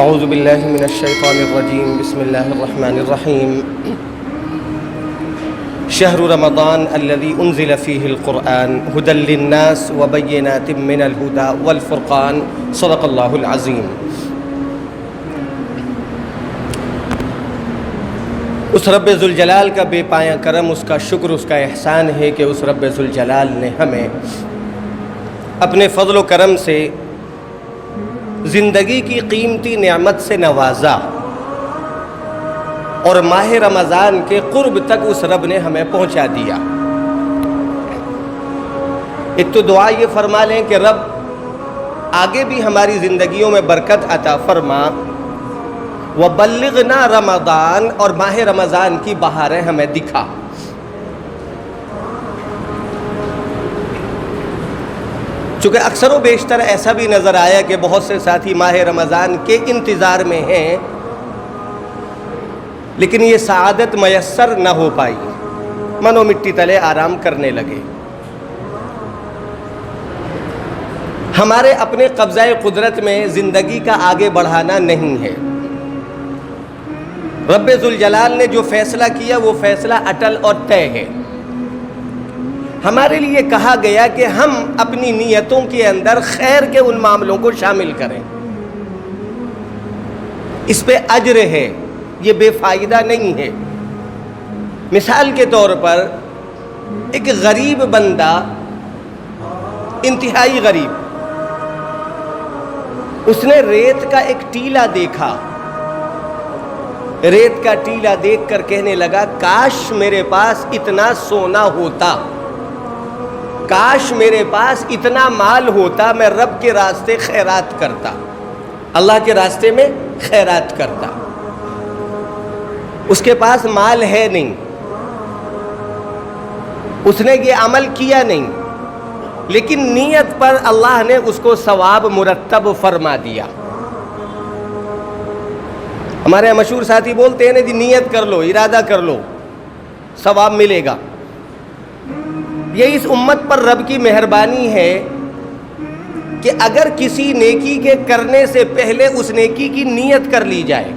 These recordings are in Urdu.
اعوذ باللہ من الشیطان الرجیم بسم اللہ الرحمن الرحیم شہر رمضان الذي انزل فيه القرآن هدى للناس وبينات من الهدى والفرقان صدق اللہ العظیم۔ اس رب ذوالجلال کا بے پایہ کرم، اس کا شکر، اس کا احسان ہے کہ اس رب ذوالجلال نے ہمیں اپنے فضل و کرم سے زندگی کی قیمتی نعمت سے نوازا اور ماہ رمضان کے قرب تک اس رب نے ہمیں پہنچا دیا۔ ایک تو دعا یہ فرما لیں کہ رب آگے بھی ہماری زندگیوں میں برکت عطا فرما، وبلغنا رمضان، اور ماہ رمضان کی بہاریں ہمیں دکھا۔ چونکہ اکثر و بیشتر ایسا بھی نظر آیا کہ بہت سے ساتھی ماہ رمضان کے انتظار میں ہیں، لیکن یہ سعادت میسر نہ ہو پائی، من و مٹی تلے آرام کرنے لگے۔ ہمارے اپنے قبضہ قدرت میں زندگی کا آگے بڑھانا نہیں ہے۔ رب ذوالجلال نے جو فیصلہ کیا وہ فیصلہ اٹل اور طے ہے۔ ہمارے لیے کہا گیا کہ ہم اپنی نیتوں کے اندر خیر کے ان معاملوں کو شامل کریں، اس پہ اجر ہے، یہ بے فائدہ نہیں ہے۔ مثال کے طور پر ایک غریب بندہ، انتہائی غریب، اس نے ریت کا ایک ٹیلا دیکھا، ریت کا ٹیلا دیکھ کر کہنے لگا کاش میرے پاس اتنا سونا ہوتا، کاش میرے پاس اتنا مال ہوتا، میں رب کے راستے خیرات کرتا، اللہ کے راستے میں خیرات کرتا۔ اس کے پاس مال ہے نہیں، اس نے یہ عمل کیا نہیں، لیکن نیت پر اللہ نے اس کو ثواب مرتب فرما دیا۔ ہمارے مشہور ساتھی بولتے ہیں نا جی، نیت کر لو، ارادہ کر لو، ثواب ملے گا۔ یہ اس امت پر رب کی مہربانی ہے کہ اگر کسی نیکی کے کرنے سے پہلے اس نیکی کی نیت کر لی جائے۔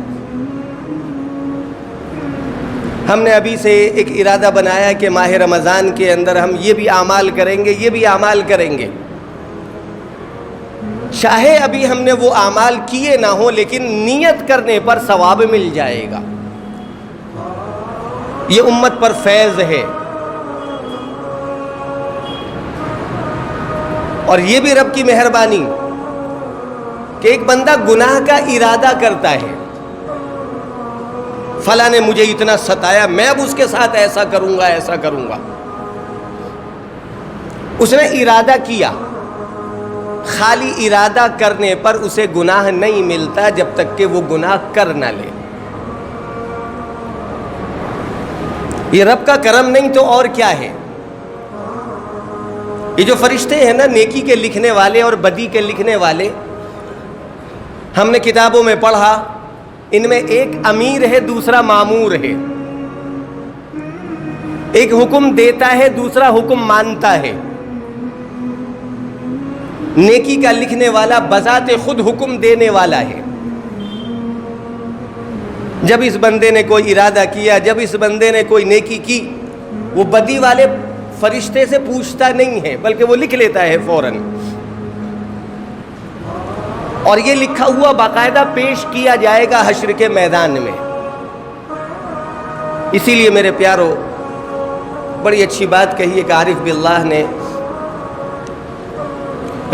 ہم نے ابھی سے ایک ارادہ بنایا کہ ماہ رمضان کے اندر ہم یہ بھی اعمال کریں گے، یہ بھی اعمال کریں گے، چاہے ابھی ہم نے وہ اعمال کیے نہ ہوں، لیکن نیت کرنے پر ثواب مل جائے گا۔ یہ امت پر فیض ہے، اور یہ بھی رب کی مہربانی کہ ایک بندہ گناہ کا ارادہ کرتا ہے، فلاں نے مجھے اتنا ستایا، میں اب اس کے ساتھ ایسا کروں گا، ایسا کروں گا۔ اس نے ارادہ کیا، خالی ارادہ کرنے پر اسے گناہ نہیں ملتا جب تک کہ وہ گناہ کر نہ لے۔ یہ رب کا کرم نہیں تو اور کیا ہے؟ یہ جو فرشتے ہیں نا، نیکی کے لکھنے والے اور بدی کے لکھنے والے، ہم نے کتابوں میں پڑھا، ان میں ایک امیر ہے، دوسرا مامور ہے، ایک حکم دیتا ہے، دوسرا حکم مانتا ہے۔ نیکی کا لکھنے والا بذات خود حکم دینے والا ہے۔ جب اس بندے نے کوئی ارادہ کیا، جب اس بندے نے کوئی نیکی کی، وہ بدی والے فرشتے سے پوچھتا نہیں ہے، بلکہ وہ لکھ لیتا ہے فوراً، اور یہ لکھا ہوا باقاعدہ پیش کیا جائے گا حشر کے میدان میں۔ اسی لیے میرے پیارو، بڑی اچھی بات کہی کہ عارف باللہ نے،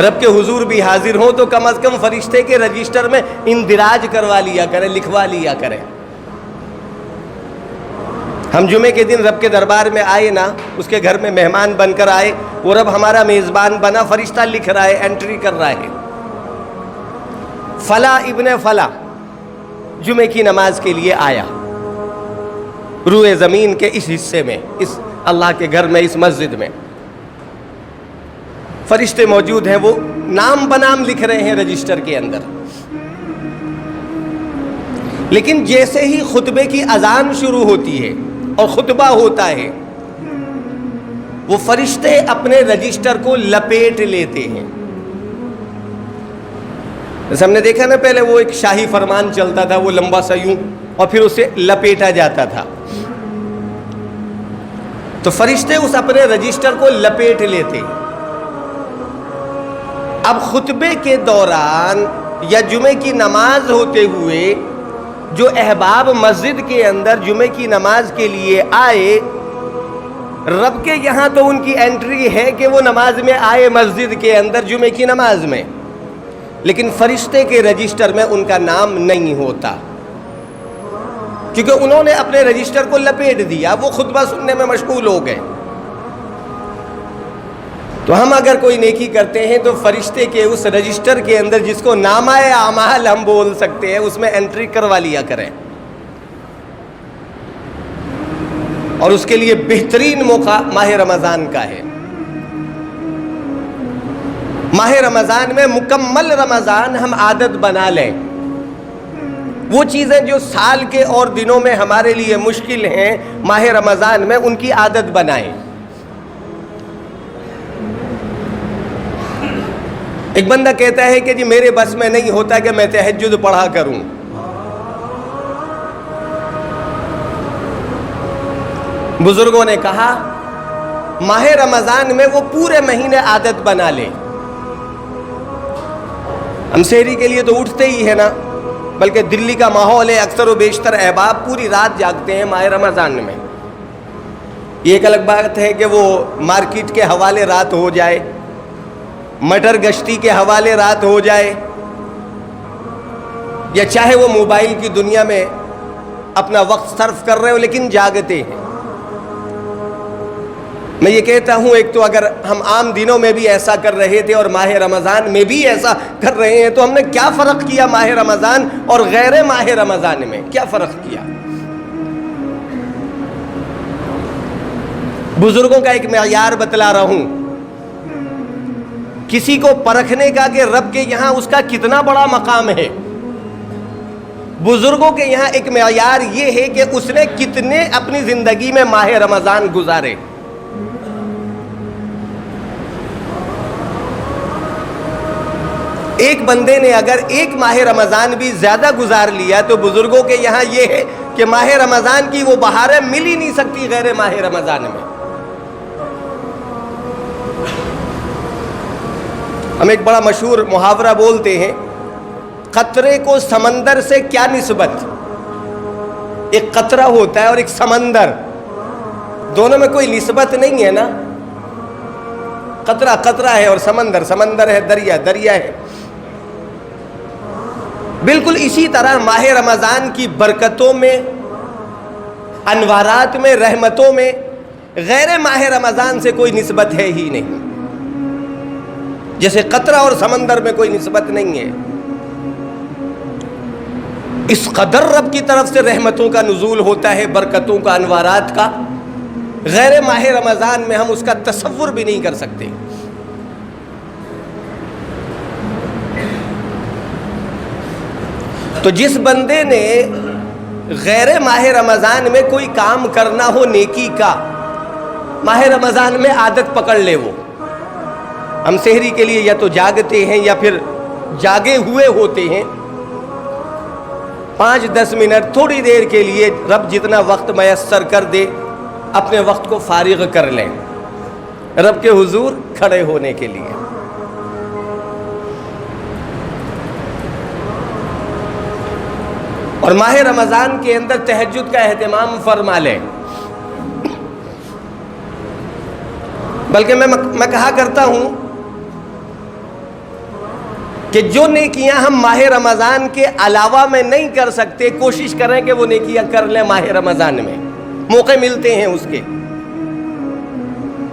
رب کے حضور بھی حاضر ہوں تو کم از کم فرشتے کے رجسٹر میں اندراج کروا لیا کرے، لکھوا لیا کرے۔ ہم جمعے کے دن رب کے دربار میں آئے نا، اس کے گھر میں مہمان بن کر آئے، وہ رب ہمارا میزبان بنا، فرشتہ لکھ رہا ہے، انٹری کر رہا ہے، فلاں ابن فلاں جمعے کی نماز کے لیے آیا، روئے زمین کے اس حصے میں، اس اللہ کے گھر میں، اس مسجد میں۔ فرشتے موجود ہیں، وہ نام بنام لکھ رہے ہیں رجسٹر کے اندر۔ لیکن جیسے ہی خطبے کی اذان شروع ہوتی ہے اور خطبہ ہوتا ہے، وہ فرشتے اپنے رجسٹر کو لپیٹ لیتے ہیں، جیسے ہم نے دیکھا نا پہلے وہ ایک شاہی فرمان چلتا تھا، وہ لمبا سا یوں اور پھر اسے لپیٹا جاتا تھا، تو فرشتے اس اپنے رجسٹر کو لپیٹ لیتے. اب خطبے کے دوران یا جمعے کی نماز ہوتے ہوئے جو احباب مسجد کے اندر جمعے کی نماز کے لیے آئے، رب کے یہاں تو ان کی انٹری ہے کہ وہ نماز میں آئے مسجد کے اندر جمعے کی نماز میں، لیکن فرشتے کے رجسٹر میں ان کا نام نہیں ہوتا، کیونکہ انہوں نے اپنے رجسٹر کو لپیٹ دیا، وہ خطبہ سننے میں مشغول ہو گئے. تو ہم اگر کوئی نیکی کرتے ہیں تو فرشتے کے اس رجسٹر کے اندر جس کو نامہ اعمال ہم بول سکتے ہیں اس میں انٹری کروا لیا کریں. اور اس کے لیے بہترین موقع ماہ رمضان کا ہے. ماہ رمضان میں مکمل رمضان ہم عادت بنا لیں. وہ چیزیں جو سال کے اور دنوں میں ہمارے لیے مشکل ہیں، ماہ رمضان میں ان کی عادت بنائیں. ایک بندہ کہتا ہے کہ جی میرے بس میں نہیں ہوتا کہ میں تہجد پڑھا کروں. بزرگوں نے کہا ماہ رمضان میں وہ پورے مہینے عادت بنا لے. ہم سحری کے لیے تو اٹھتے ہی ہے نا، بلکہ دلی کا ماحول ہے، اکثر و بیشتر احباب پوری رات جاگتے ہیں ماہ رمضان میں. یہ ایک الگ بات ہے کہ وہ مارکیٹ کے حوالے رات ہو جائے، مٹر گشتی کے حوالے رات ہو جائے، یا چاہے وہ موبائل کی دنیا میں اپنا وقت صرف کر رہے ہو لیکن جاگتے ہیں. میں یہ کہتا ہوں ایک تو اگر ہم عام دنوں میں بھی ایسا کر رہے تھے اور ماہ رمضان میں بھی ایسا کر رہے ہیں تو ہم نے کیا فرق کیا ماہ رمضان اور غیر ماہ رمضان میں؟ کیا فرق کیا؟ بزرگوں کا ایک معیار بتلا رہا ہوں کسی کو پرکھنے کا کہ رب کے یہاں اس کا کتنا بڑا مقام ہے. بزرگوں کے یہاں ایک معیار یہ ہے کہ اس نے کتنے اپنی زندگی میں ماہ رمضان گزارے. ایک بندے نے اگر ایک ماہ رمضان بھی زیادہ گزار لیا تو بزرگوں کے یہاں یہ ہے کہ ماہ رمضان کی وہ بہاریں مل ہی نہیں سکتی غیر ماہ رمضان میں. ہم ایک بڑا مشہور محاورہ بولتے ہیں، قطرے کو سمندر سے کیا نسبت؟ ایک قطرہ ہوتا ہے اور ایک سمندر، دونوں میں کوئی نسبت نہیں ہے نا. قطرہ قطرہ ہے اور سمندر سمندر ہے، دریا دریا ہے. بالکل اسی طرح ماہ رمضان کی برکتوں میں، انوارات میں، رحمتوں میں غیر ماہ رمضان سے کوئی نسبت ہے ہی نہیں. جیسے قطرہ اور سمندر میں کوئی نسبت نہیں ہے. اس قدر رب کی طرف سے رحمتوں کا نزول ہوتا ہے، برکتوں کا، انوارات کا، غیر ماہ رمضان میں ہم اس کا تصور بھی نہیں کر سکتے. تو جس بندے نے غیر ماہ رمضان میں کوئی کام کرنا ہو نیکی کا، ماہ رمضان میں عادت پکڑ لے. وہ ہم سحری کے لیے یا تو جاگتے ہیں یا پھر جاگے ہوئے ہوتے ہیں. 5-10 منٹ تھوڑی دیر کے لیے رب جتنا وقت میسر کر دے اپنے وقت کو فارغ کر لیں رب کے حضور کھڑے ہونے کے لیے. اور ماہ رمضان کے اندر تہجد کا اہتمام فرما لیں. بلکہ میں کہا کرتا ہوں کہ جو نیکیاں ہم ماہ رمضان کے علاوہ میں نہیں کر سکتے، کوشش کریں کہ وہ نیکیاں کر لیں ماہ رمضان میں. موقع ملتے ہیں اس کے.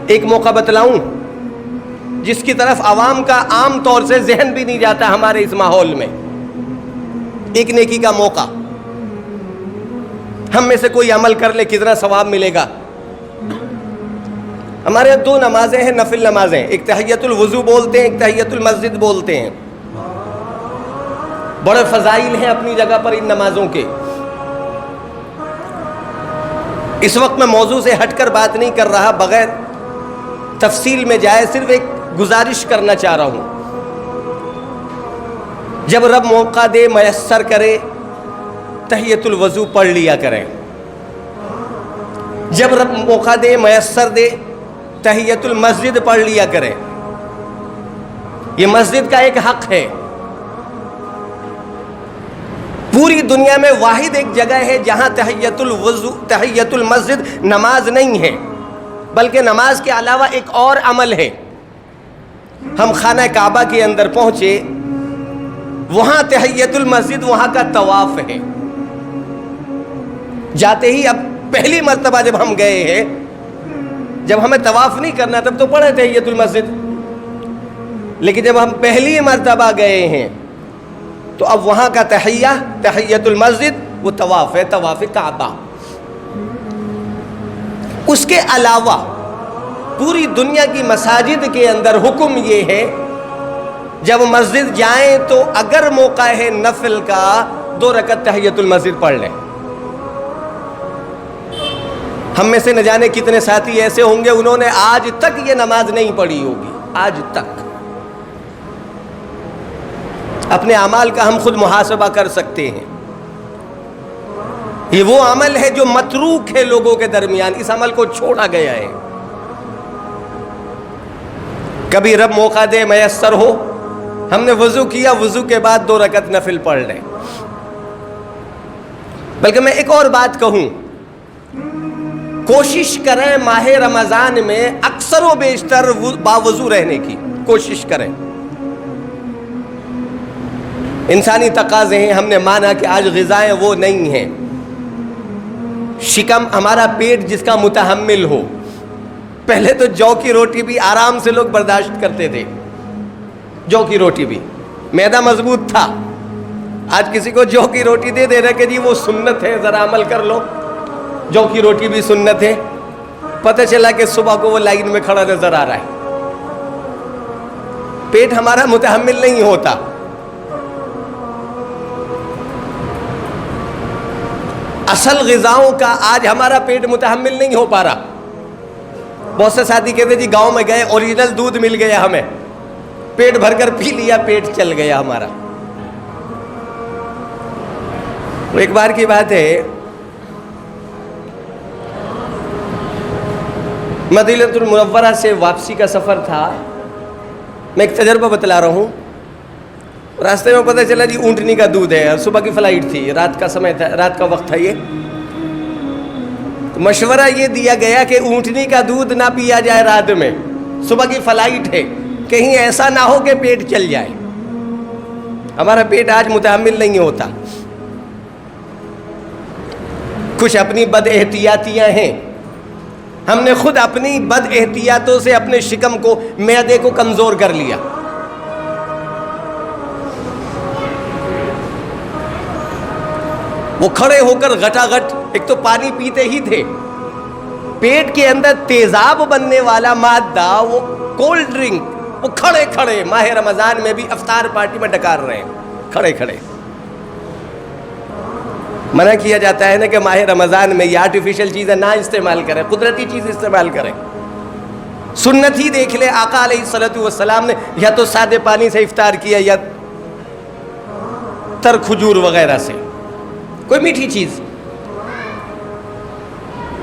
ایک موقع بتلاؤں جس کی طرف عوام کا عام طور سے ذہن بھی نہیں جاتا ہمارے اس ماحول میں. ایک نیکی کا موقع، ہم میں سے کوئی عمل کر لے کتنا ثواب ملے گا. ہمارے یہاں 2 نمازیں ہیں، نفل نمازیں، ایک تحیۃ الوضو بولتے ہیں، ایک تحیۃ المسجد بولتے ہیں. بڑے فضائل ہیں اپنی جگہ پر ان نمازوں کے. اس وقت میں موضوع سے ہٹ کر بات نہیں کر رہا، بغیر تفصیل میں جائے صرف ایک گزارش کرنا چاہ رہا ہوں. جب رب موقع دے میسر کرے تحیۃ الوضو پڑھ لیا کریں. جب رب موقع دے میسر دے تحیۃ المسجد پڑھ لیا کریں. یہ مسجد کا ایک حق ہے. پوری دنیا میں واحد ایک جگہ ہے جہاں تحیۃ الوضو تحیۃ المسجد نماز نہیں ہے، بلکہ نماز کے علاوہ ایک اور عمل ہے. ہم خانہ کعبہ کے اندر پہنچے، وہاں تحیۃ المسجد وہاں کا طواف ہے. جاتے ہی اب پہلی مرتبہ جب ہم گئے ہیں، جب ہمیں طواف نہیں کرنا تب تو پڑھے تحیۃ المسجد، لیکن جب ہم پہلی مرتبہ گئے ہیں تو اب وہاں کا تحیۃ المسجد وہ طواف ہے، طواف کعبہ. اس کے علاوہ پوری دنیا کی مساجد کے اندر حکم یہ ہے جب مسجد جائیں تو اگر موقع ہے نفل کا 2 رکعت تحیۃ المسجد پڑھ لیں. ہم میں سے نہ جانے کتنے ساتھی ایسے ہوں گے انہوں نے آج تک یہ نماز نہیں پڑھی ہوگی. آج تک اپنے اعمال کا ہم خود محاسبہ کر سکتے ہیں. یہ وہ عمل ہے جو متروک ہے لوگوں کے درمیان، اس عمل کو چھوڑا گیا ہے. کبھی رب موقع دے میسر ہو، ہم نے وضو کیا، وضو کے بعد 2 رکعت نفل پڑھ لیں. بلکہ میں ایک اور بات کہوں، کوشش کریں ماہ رمضان میں اکثر و بیشتر باوضو رہنے کی کوشش کریں. انسانی تقاضے ہیں، ہم نے مانا کہ آج غذائیں وہ نہیں ہیں. شکم ہمارا پیٹ جس کا متحمل ہو. پہلے تو جو کی روٹی بھی آرام سے لوگ برداشت کرتے تھے، جو کی روٹی بھی معدہ مضبوط تھا. آج کسی کو جو کی روٹی دے دے رہے کہ جی وہ سنت ہے، ذرا عمل کر لو. جو کی روٹی بھی سنت ہے. پتہ چلا کہ صبح کو وہ لائن میں کھڑا نظر آ رہا ہے. پیٹ ہمارا متحمل نہیں ہوتا. اصل غذاؤں کا آج ہمارا پیٹ متحمل نہیں ہو پا رہا. بہت سے ساتھی کہتے جی گاؤں میں گئے، اوریجنل دودھ مل گیا، ہمیں پیٹ بھر کر پی لیا، پیٹ چل گیا ہمارا. وہ ایک بار کی بات ہے، مدینہ المنورہ سے واپسی کا سفر تھا. میں ایک تجربہ بتلا رہا ہوں. راستے میں پتہ چلا جی اونٹنی کا دودھ ہے، صبح کی فلائٹ تھی، رات کا سمے تھا، رات کا وقت تھا. یہ مشورہ یہ دیا گیا کہ اونٹنی کا دودھ نہ پیا جائے رات میں، صبح کی فلائٹ ہے، کہیں ایسا نہ ہو کہ پیٹ چل جائے. ہمارا پیٹ آج متحمل نہیں ہوتا. کچھ اپنی بد احتیاطیاں ہیں. ہم نے خود اپنی بد احتیاطوں سے اپنے شکم کو، معدے کو کمزور کر لیا. وہ کھڑے ہو کر گھٹا گھٹ ایک تو پانی پیتے ہی تھے، پیٹ کے اندر تیزاب بننے والا مادہ، وہ کولڈ ڈرنک، وہ کھڑے کھڑے ماہ رمضان میں بھی افطار پارٹی میں ڈکار رہے ہیں کھڑے کھڑے. منع کیا جاتا ہے نا کہ ماہ رمضان میں یہ آرٹیفیشل چیزیں نہ استعمال کریں، قدرتی چیز استعمال کریں. سنت ہی دیکھ لے، آقا علیہ الصلوۃ والسلام نے یا تو سادے پانی سے افطار کیا یا تر کھجور وغیرہ سے، کوئی میٹھی چیز.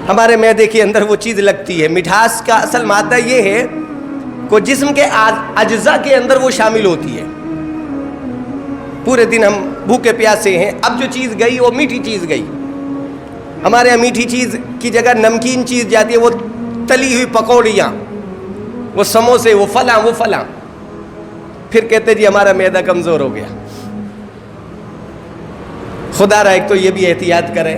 ہمارے معدے کے اندر وہ چیز لگتی ہے. مٹھاس کا اصل مادہ یہ ہے کہ جسم کے اجزاء کے اندر وہ شامل ہوتی ہے. پورے دن ہم بھوکے پیاسے ہیں، اب جو چیز گئی وہ میٹھی چیز گئی. ہمارے یہاں میٹھی چیز کی جگہ نمکین چیز جاتی ہے، وہ تلی ہوئی پکوڑیاں، وہ سموسے، وہ فلاں وہ فلاں. پھر کہتے جی ہمارا معدہ کمزور ہو گیا. خدا را ایک تو یہ بھی احتیاط کرے.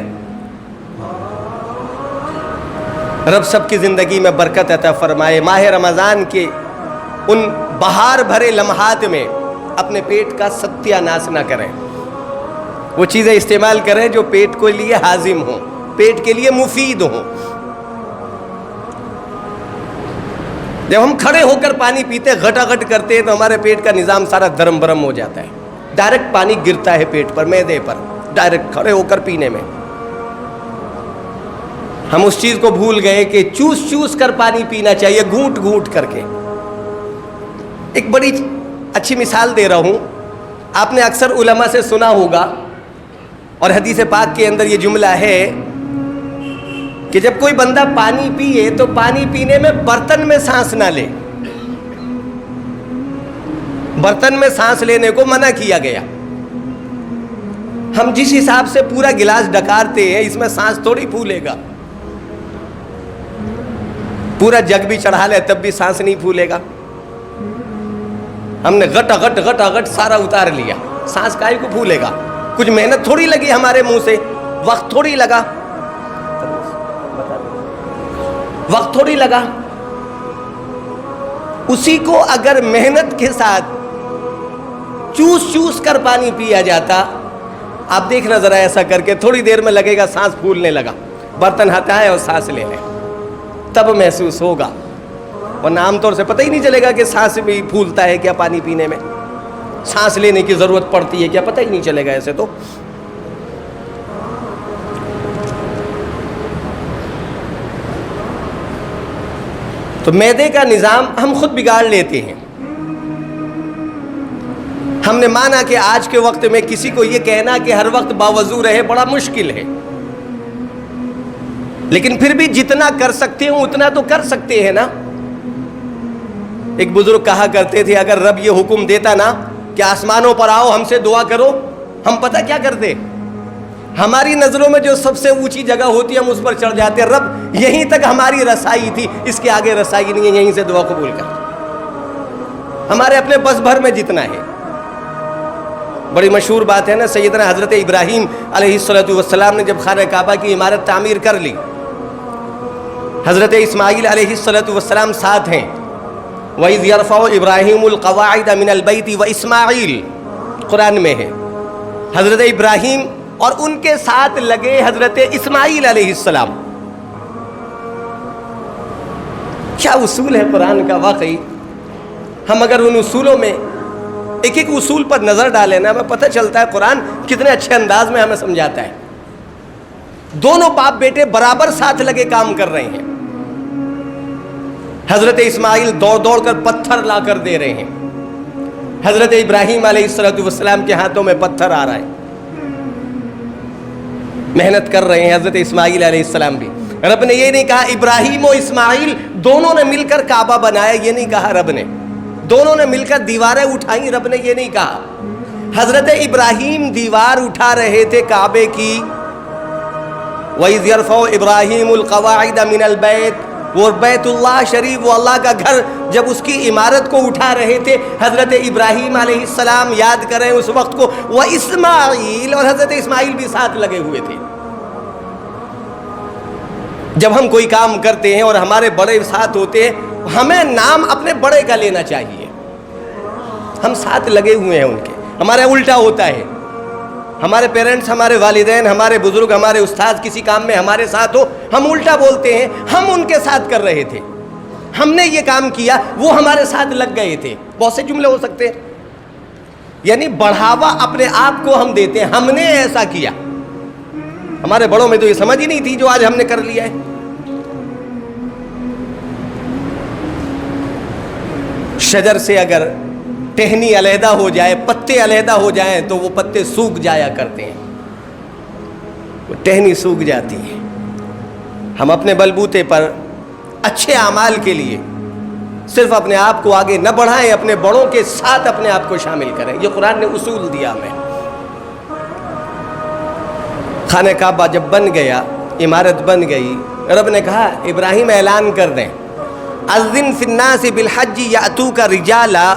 رب سب کی زندگی میں برکت عطا فرمائے. ماہ رمضان کے ان بہار بھرے لمحات میں اپنے پیٹ کا ستیہ ناش نہ کریں. وہ چیزیں استعمال کریں جو پیٹ کے لیے ہاضم ہوں، پیٹ کے لیے مفید ہوں. جب ہم کھڑے ہو کر پانی پیتے، گھٹا گھٹ کرتے ہیں، تو ہمارے پیٹ کا نظام سارا درم برم ہو جاتا ہے. ڈائریکٹ پانی گرتا ہے پیٹ پر، معدے پر، ڈائریکٹ کھڑے ہو کر پینے میں. ہم اس چیز کو بھول گئے کہ چوس چوس کر پانی پینا چاہیے، گھونٹ گھونٹ کر کے. ایک بڑی اچھی مثال دے رہا ہوں. آپ نے اکثر علماء سے سنا ہوگا اور حدیث پاک کے اندر یہ جملہ ہے کہ جب کوئی بندہ پانی پیے تو پانی پینے میں برتن میں سانس نہ لے. برتن میں سانس لینے کو منع کیا گیا. ہم جس حساب سے پورا گلاس ڈکارتے ہیں اس میں سانس تھوڑی پھولے گا. پورا جگ بھی چڑھا لے تب بھی سانس نہیں پھولے گا. ہم نے گٹ گٹ سارا اتار لیا, سانس کاہے کو پھولے گا؟ کچھ محنت تھوڑی لگی ہمارے منہ سے, وقت تھوڑی لگا, وقت تھوڑی لگا. اسی کو اگر محنت کے ساتھ چوس کر پانی پیا جاتا, آپ دیکھنا ذرا ایسا کر کے, تھوڑی دیر میں لگے گا سانس پھولنے لگا. برتن ہٹائے اور سانس لے لیں تب محسوس ہوگا, ورنہ عام طور سے پتہ ہی نہیں چلے گا کہ سانس بھی پھولتا ہے کیا, پانی پینے میں سانس لینے کی ضرورت پڑتی ہے کیا, پتہ ہی نہیں چلے گا ایسے. تو معدے کا نظام ہم خود بگاڑ لیتے ہیں. ہم نے مانا کہ آج کے وقت میں کسی کو یہ کہنا کہ ہر وقت باوضو رہے بڑا مشکل ہے, لیکن پھر بھی جتنا کر سکتے ہوں اتنا تو کر سکتے ہیں نا. ایک بزرگ کہا کرتے تھے اگر رب یہ حکم دیتا نا کہ آسمانوں پر آؤ ہم سے دعا کرو, ہم پتہ کیا کرتے؟ ہماری نظروں میں جو سب سے اونچی جگہ ہوتی ہے ہم اس پر چڑھ جاتے. رب یہیں تک ہماری رسائی تھی, اس کے آگے رسائی نہیں ہے, یہیں سے دعا قبول کر. ہمارے اپنے بس بھر میں جتنا ہے. بڑی مشہور بات ہے نا, سیدنا حضرت ابراہیم علیہ السلام نے جب خانہ کعبہ کی عمارت تعمیر کر لی, حضرت اسماعیل علیہ السلام ساتھ ہیں. وَإِذْ يَرْفَعُ إِبْرَاهِيمُ الْقَوَاعِدَ مِنَ الْبَيْتِ وَإِسْمَاعِيلُ, قرآن میں ہے. حضرت ابراہیم اور ان کے ساتھ لگے حضرت اسماعیل علیہ السلام. کیا اصول ہے قرآن کا واقعی. ہم اگر ان اصولوں میں ایک ایک اصول پر نظر ڈالیں نا, ہمیں پتہ چلتا ہے قرآن کتنے اچھے انداز میں ہمیں سمجھاتا ہے. دونوں باپ بیٹے برابر ساتھ لگے کام کر رہے ہیں. حضرت اسماعیل دوڑ کر پتھر لا کر دے رہے ہیں, حضرت ابراہیم علیہ السلام کے ہاتھوں میں پتھر آ رہا ہے, محنت کر رہے ہیں حضرت اسماعیل علیہ السلام بھی. رب نے یہ نہیں کہا ابراہیم و اسماعیل دونوں نے مل کر کعبہ بنایا, یہ نہیں کہا رب نے. دونوں نے مل کر دیواریں اٹھائیں, رب نے یہ نہیں کہا. حضرت ابراہیم دیوار اٹھا رہے تھے کعبے کی. وَإِذْ يَرْفَعُ إِبْرَاهِيمُ الْقَوَاعِدَ مِنَ الْبَيْتِ, وہ بیت اللہ شریف, وہ اللہ کا گھر, جب اس کی عمارت کو اٹھا رہے تھے حضرت ابراہیم علیہ السلام, یاد کریں اس وقت کو, وہ اسماعیل, اور حضرت اسماعیل بھی ساتھ لگے ہوئے تھے. جب ہم کوئی کام کرتے ہیں اور ہمارے بڑے ساتھ ہوتے ہیں, ہمیں نام اپنے بڑے کا لینا چاہیے. ہم ساتھ لگے ہوئے ہیں ان کے. ہمارا الٹا ہوتا ہے, ہمارے پیرنٹس, ہمارے والدین, ہمارے بزرگ, ہمارے استاد کسی کام میں ہمارے ساتھ ہو, ہم الٹا بولتے ہیں ہم ان کے ساتھ کر رہے تھے, ہم نے یہ کام کیا وہ ہمارے ساتھ لگ گئے تھے. بہت سے جملے ہو سکتے ہیں. یعنی بڑھاوا اپنے آپ کو ہم دیتے ہیں, ہم نے ایسا کیا. ہمارے بڑوں میں تو یہ سمجھ ہی نہیں تھی جو آج ہم نے کر لیا ہے. شجر سے اگر ٹہنی علیحدہ ہو جائے, پتے علیحدہ ہو جائیں تو وہ پتے سوکھ جایا کرتے ہیں, وہ ٹہنی سوکھ جاتی ہے. ہم اپنے بلبوتے پر اچھے اعمال کے لیے صرف اپنے آپ کو آگے نہ بڑھائیں, اپنے بڑوں کے ساتھ اپنے آپ کو شامل کریں. یہ قرآن نے اصول دیا ہمیں. خانہ کعبہ جب بن گیا, عمارت بن گئی, رب نے کہا ابراہیم اعلان کر دیں, اذن فی الناس بالحج یاتوک رجالا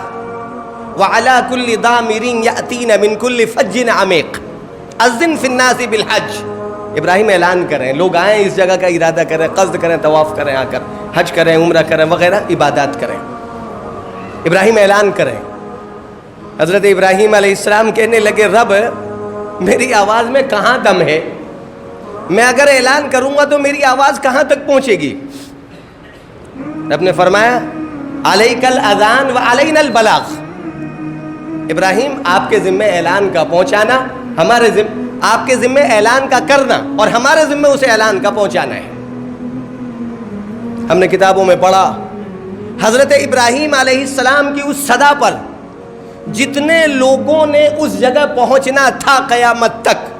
وعلی کل ضامر یاتین من کل فج عمیق. اذن فی الناس بالحج, ابراہیم اعلان کریں, لوگ آئیں, اس جگہ کا ارادہ کریں, قصد کریں, طواف کریں, آ کر حج کریں, عمرہ کریں, وغیرہ عبادات کریں. ابراہیم اعلان کریں. حضرت ابراہیم علیہ السلام کہنے لگے رب میری آواز میں کہاں دم ہے, میں اگر اعلان کروں گا تو میری آواز کہاں تک پہنچے گی. رب نے فرمایا علیک الاذان وعلینا البلاغ. ابراہیم آپ کے ذمہ اعلان کا پہنچانا, ہمارے ذمہ آپ کے ذمہ اعلان کا کرنا, اور ہمارے ذمہ اسے اعلان کا پہنچانا ہے. ہم نے کتابوں میں پڑھا حضرت ابراہیم علیہ السلام کی اس صدا پر جتنے لوگوں نے اس جگہ پہنچنا تھا قیامت تک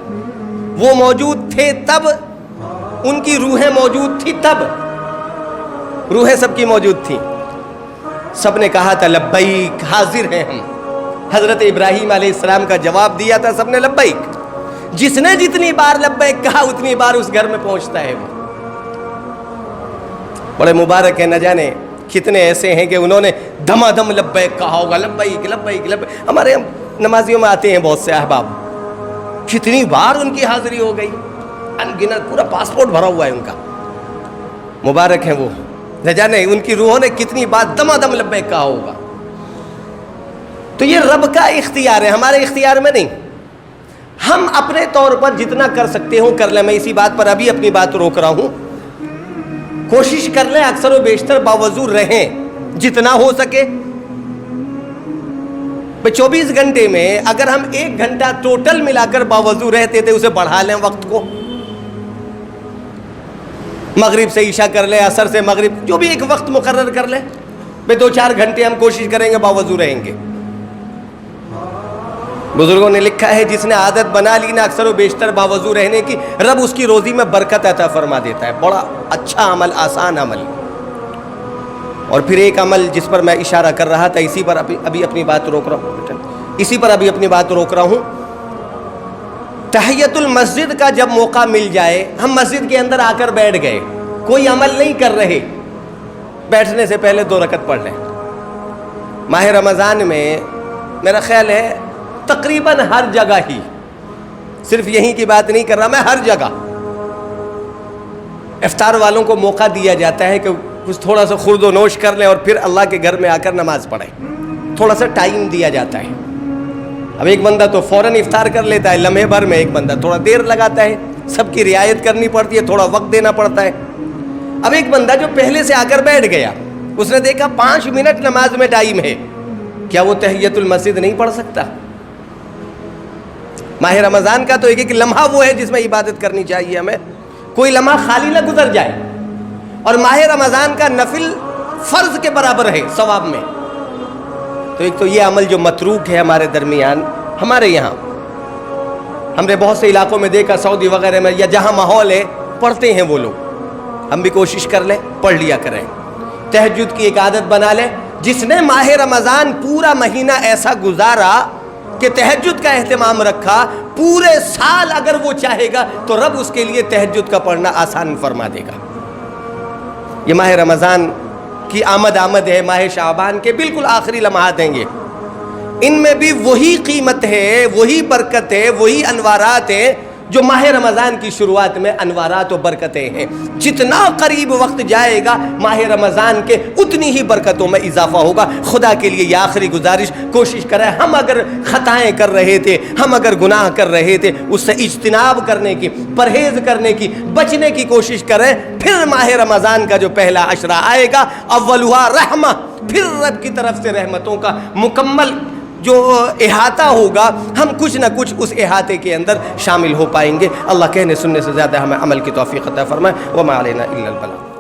وہ موجود تھے تب، ان کی روحیں موجود تھی تب، روحیں سب کی موجود تھیں. سب نے کہا تھا لبیک، حاضر ہیں ہم. حضرت ابراہیم علیہ السلام کا جواب دیا تھا سب نے لبیک. جس نے جتنی بار لبیک کہا اتنی بار اس گھر میں پہنچتا ہے وہ. بڑے مبارک ہیں، نہ جانے کتنے ایسے ہیں کہ انہوں نے دما دم لبیک کہا ہوگا، لبیک لبیک لبیک. ہمارے نمازیوں میں آتے ہیں بہت سے احباب، کتنی بار ان کی حاضری ہو گئی، انگنت، پورا پاسپورٹ بھرا ہوا ہے ان کا. مبارک ہیں وہ، نہ جانے ان کی روحوں نے کتنی بار دما دم لبیک کہا ہوگا. تو یہ رب کا اختیار ہے، ہمارے اختیار میں نہیں. ہم اپنے طور پر جتنا کر سکتے ہوں کر لیں. میں اسی بات پر ابھی اپنی بات روک رہا ہوں. کوشش کر لیں اکثر و بیشتر باوضو رہیں جتنا ہو سکے. 24 گھنٹے میں اگر ہم 1 گھنٹہ ٹوٹل ملا کر باوضو رہتے تھے اسے بڑھا لیں وقت کو. مغرب سے عشاء کر لیں، عصر سے مغرب، جو بھی ایک وقت مقرر کر لیں. 2-4 گھنٹے ہم کوشش کریں گے باوضو رہیں گے. بزرگوں نے لکھا ہے جس نے عادت بنا لی نا اکثر و بیشتر باوضو رہنے کی، رب اس کی روزی میں برکت عطا فرما دیتا ہے. بڑا اچھا عمل، آسان عمل. اور پھر ایک عمل جس پر میں اشارہ کر رہا تھا، اسی پر ابھی اپنی بات روک رہا ہوں. تحیت المسجد کا جب موقع مل جائے، ہم مسجد کے اندر آ کر بیٹھ گئے، کوئی عمل نہیں کر رہے، بیٹھنے سے پہلے 2 رکعت پڑھ لیں. ماہ رمضان میں میرا خیال ہے تقریباً ہر جگہ ہی، صرف یہیں کی بات نہیں کر رہا میں، ہر جگہ افطار والوں کو موقع دیا جاتا ہے کہ کچھ تھوڑا سا خورد و نوش کر لیں اور پھر اللہ کے گھر میں آ کر نماز پڑھیں. تھوڑا سا ٹائم دیا جاتا ہے. اب ایک بندہ تو فوراً افطار کر لیتا ہے لمحے بھر میں، ایک بندہ تھوڑا دیر لگاتا ہے. سب کی رعایت کرنی پڑتی ہے، تھوڑا وقت دینا پڑتا ہے. اب ایک بندہ جو پہلے سے آ کر بیٹھ گیا، اس نے دیکھا 5 منٹ نماز میں ٹائم ہے، کیا وہ تحیت المسجد نہیں پڑھ سکتا؟ ماہ رمضان کا تو ایک لمحہ وہ ہے جس میں عبادت کرنی چاہیے ہمیں، کوئی لمحہ خالی نہ گزر جائے. اور ماہ رمضان کا نفل فرض کے برابر ہے ثواب میں. تو ایک تو یہ عمل جو متروک ہے ہمارے درمیان، ہمارے یہاں ہم نے بہت سے علاقوں میں دیکھا، سعودی وغیرہ میں یا جہاں ماحول ہے پڑھتے ہیں وہ لوگ. ہم بھی کوشش کر لیں، پڑھ لیا کریں. تہجد کی ایک عادت بنا لیں. جس نے ماہ رمضان پورا مہینہ ایسا گزارا کہ تہجد کا اہتمام رکھا، پورے سال اگر وہ چاہے گا تو رب اس کے لیے تہجد کا پڑھنا آسان فرما دے گا. یہ ماہ رمضان کی آمد ہے، ماہ شعبان کے بالکل آخری لمحات ہیں یہ. ان میں بھی وہی قیمت ہے، وہی برکت ہے، وہی انوارات ہیں جو ماہ رمضان کی شروعات میں انوارات و برکتیں ہیں. جتنا قریب وقت جائے گا ماہ رمضان کے اتنی ہی برکتوں میں اضافہ ہوگا. خدا کے لیے یہ آخری گزارش، کوشش کریں ہم اگر خطائیں کر رہے تھے، ہم اگر گناہ کر رہے تھے، اس سے اجتناب کرنے کی، پرہیز کرنے کی، بچنے کی کوشش کریں. پھر ماہ رمضان کا جو پہلا عشرہ آئے گا، اولھا رحمہ، پھر رب کی طرف سے رحمتوں کا مکمل جو احاطہ ہوگا، ہم کچھ نہ کچھ اس احاطے کے اندر شامل ہو پائیں گے. اللہ کہنے سننے سے زیادہ ہمیں عمل کی توفیق عطا فرمائے. وما علینا الا البلاغ.